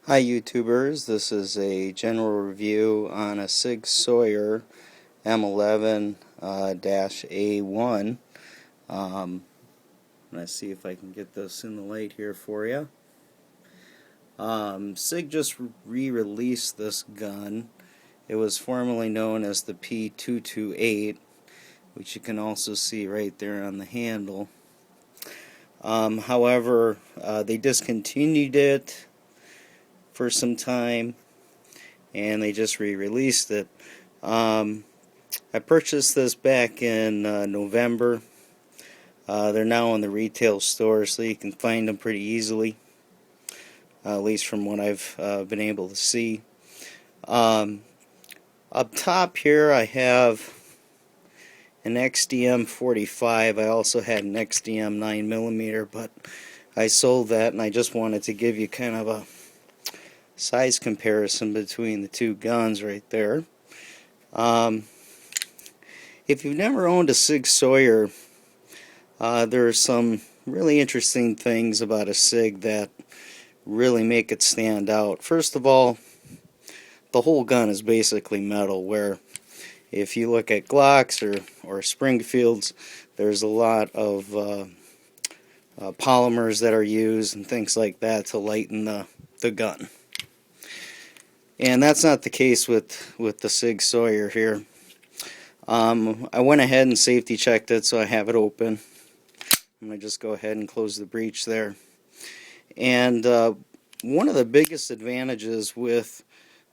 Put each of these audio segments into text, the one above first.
Hi YouTubers, this is a general review on a Sig Sauer M11-A1. Let's see if I can get this in the light here for you. Sig just re-released this gun. It was formerly known as the P228, which you can also see right there on the handle. However, they discontinued it for some time, and they just re-released it. I purchased this back in November. They're now in the retail store, so you can find them pretty easily, at least from what I've been able to see. Up top here I have an XDM-45. I also had an XDM 9mm, but I sold that, and I just wanted to give you kind of a size comparison between the two guns right there. If you've never owned a Sig Sauer, there are some really interesting things about a Sig that really make it stand out. First of all, the whole gun is basically metal, where if you look at Glocks or Springfields, there's a lot of polymers that are used and things like that to lighten the gun. And that's not the case with the Sig Sauer here. I went ahead and safety checked it, so I have it open. I'm going to just go ahead and close the breech there. And one of the biggest advantages with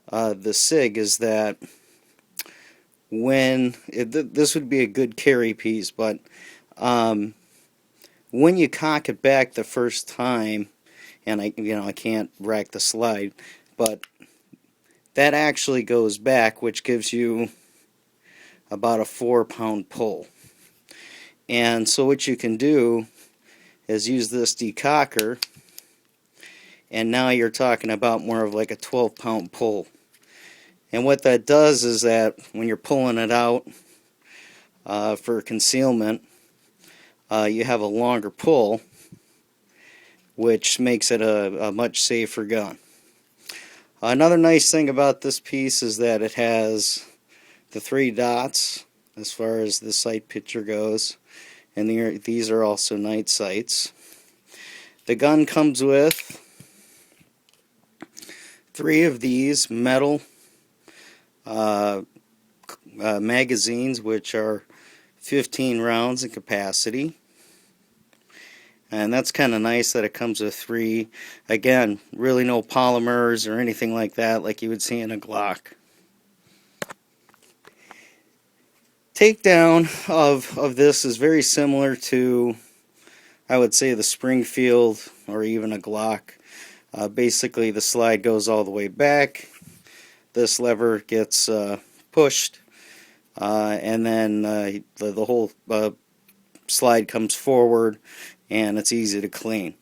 the Sig is that this would be a good carry piece, but when you cock it back the first time, and I can't rack the slide, but that actually goes back, which gives you about a 4-pound pull. And so what you can do is use this decocker, and now you're talking about more of like a 12-pound pull. And what that does is that when you're pulling it out for concealment, you have a longer pull, which makes it a much safer gun. Another nice thing about this piece is that it has the 3 dots as far as the sight picture goes, and these are also night sights. The gun comes with 3 of these metal magazines, which are 15 rounds in capacity. And that's kind of nice that it comes with 3. Again, really no polymers or anything like that like you would see in a Glock. Takedown of this is very similar to, I would say, the Springfield or even a Glock. Basically, the slide goes all the way back. This lever gets pushed, and then the whole slide comes forward, and it's easy to clean.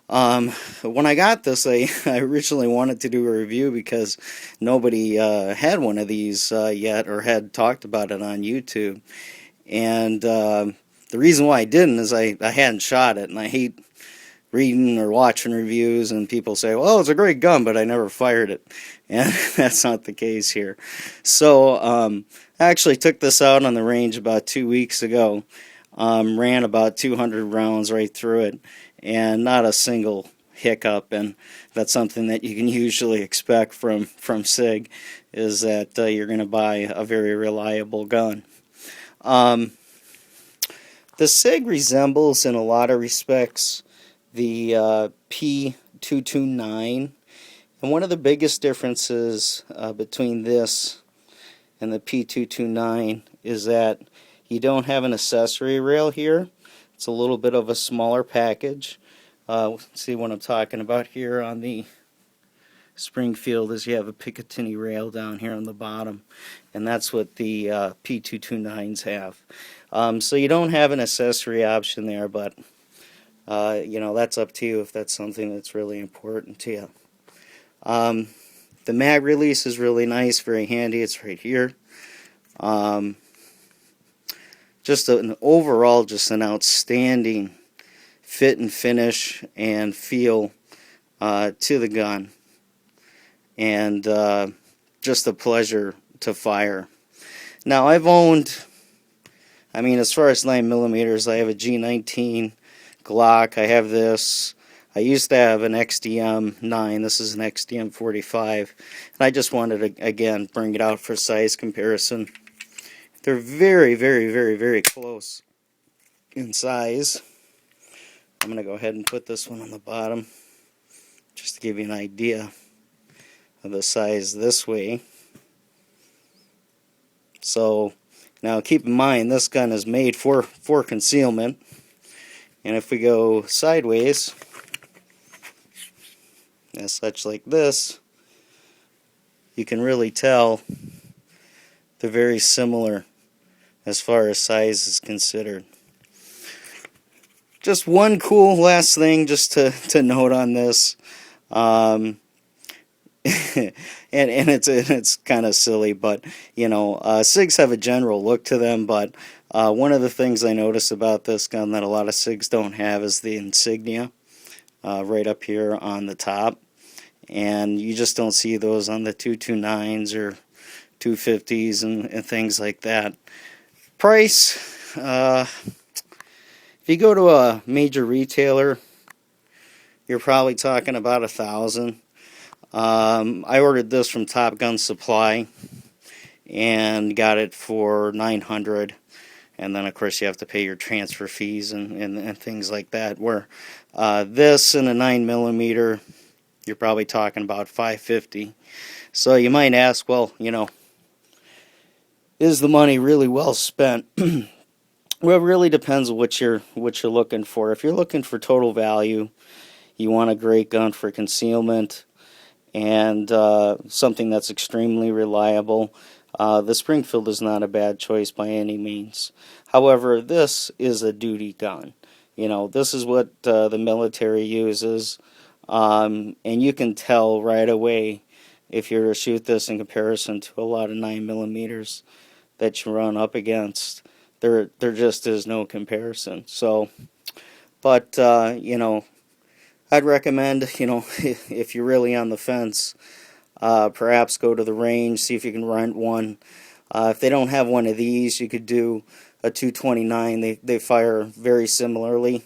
When I got this, I originally wanted to do a review because nobody had one of these yet or had talked about it on YouTube. And the reason why I didn't is I hadn't shot it, and I hate reading or watching reviews and people say, well, it's a great gun, but I never fired it. And that's not the case here. So I actually took this out on the range about 2 weeks ago. Ran about 200 rounds right through it, and not a single hiccup. And that's something that you can usually expect from Sig, is that you're going to buy a very reliable gun. The Sig resembles in a lot of respects the P229, and one of the biggest differences between this and the P229 is that you don't have an accessory rail here. It's a little bit of a smaller package. See what I'm talking about here on the Springfield is you have a Picatinny rail down here on the bottom, and that's what the P229s have. So you don't have an accessory option there, but that's up to you if that's something that's really important to you. The mag release is really nice, very handy. It's right here. Just an overall, just an outstanding fit and finish and feel to the gun. and just a pleasure to fire. Now I've owned, I mean, as far as 9mm, I have a G19 Glock. I have this. I used to have an XDM-9. This is an XDM-45. And I just wanted to, again, bring it out for size comparison. They're very, very, very, very close in size. I'm going to go ahead and put this one on the bottom just to give you an idea of the size this way. So now keep in mind, this gun is made for concealment. And if we go sideways, as such like this, you can really tell they're very similar as far as size is considered. Just one cool last thing just to note on this. And it's kind of silly, but you know, SIGs have a general look to them, but one of the things I noticed about this gun that a lot of SIGs don't have is the insignia right up here on the top, and you just don't see those on the 229s or 250s and things like that. Price, if you go to a major retailer, you're probably talking about $1,000. I ordered this from Top Gun Supply and got it for $900, and then of course you have to pay your transfer fees and things like that. Where this and a 9mm, you're probably talking about $550. So you might ask, well, you know, is the money really well spent? Well, it really depends on what you're looking for. If you're looking for total value, you want a great gun for concealment, and something that's extremely reliable, the Springfield is not a bad choice by any means. However, this is a duty gun. You know, this is what the military uses, and you can tell right away if you're to shoot this in comparison to a lot of 9mm that you run up against. There just is no comparison. So, but you know, I'd recommend, you know, if you're really on the fence, perhaps go to the range, see if you can rent one. If they don't have one of these, you could do a 229. They fire very similarly.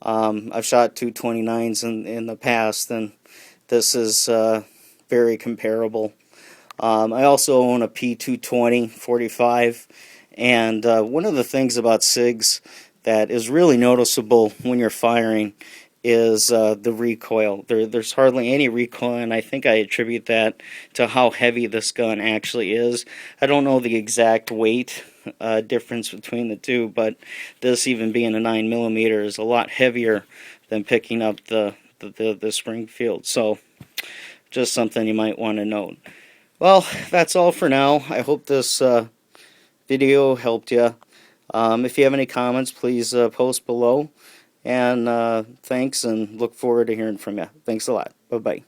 I've shot 229s in the past, and this is very comparable. I also own a P228 45, and one of the things about SIGs that is really noticeable when you're firing is the recoil. There's hardly any recoil, and I think I attribute that to how heavy this gun actually is. I don't know the exact weight difference between the two, but this, even being a 9mm, is a lot heavier than picking up the Springfield. So just something you might want to note. Well, that's all for now. I hope this video helped you. If you have any comments, please post below. And thanks, and look forward to hearing from you. Thanks a lot. Bye-bye.